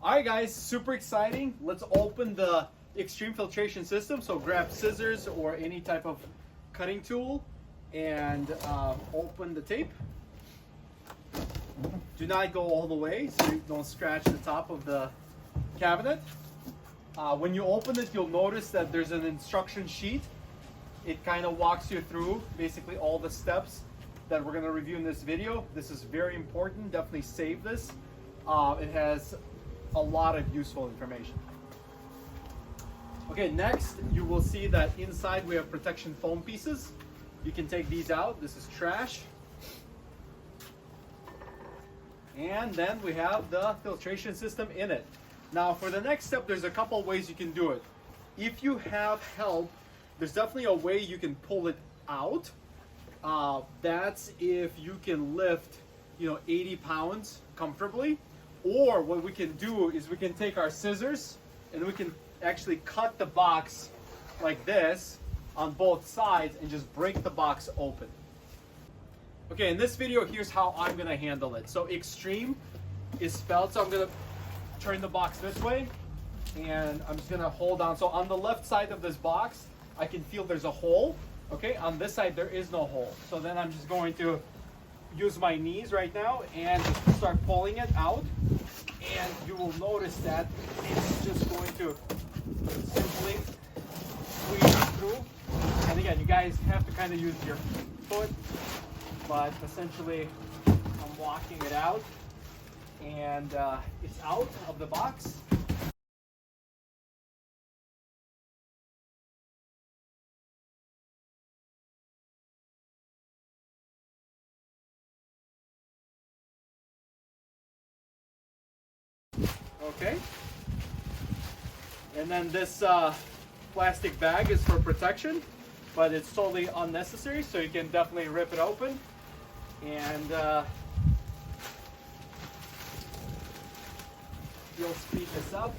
All right, guys, super exciting. Let's open the Xtreme filtration system. So grab scissors or any type of cutting tool and open the tape. Do not go all the way so you don't scratch the top of the cabinet. When you open it, you'll notice that there's an instruction sheet. It kind of walks you through basically all the steps that we're going to review in this video. This is very important. Definitely save this. It has a lot of useful information. Okay, next you will see that inside we have protection foam pieces. You can take these out. This is trash. And then we have the filtration system in it. Now for the next step, there's a couple ways you can do it. If you have help, there's definitely a way you can pull it out. That's if you can lift, 80 pounds comfortably. Or what we can do is we can take our scissors and we can actually cut the box like this on both sides and just break the box open. Okay, in this video, here's how I'm gonna handle it. So Xtreme is spelled, so I'm gonna turn the box this way and I'm just gonna hold on. So on the left side of this box, I can feel there's a hole. Okay, on this side, there is no hole. So then I'm just going to use my knees right now and just start pulling it out. And you will notice that it's just going to simply squeeze through. And again, you guys have to kind of use your foot, but essentially I'm walking it out and it's out of the box. Okay, and then this plastic bag is for protection, but it's totally unnecessary, so you can definitely rip it open and you'll speed this up.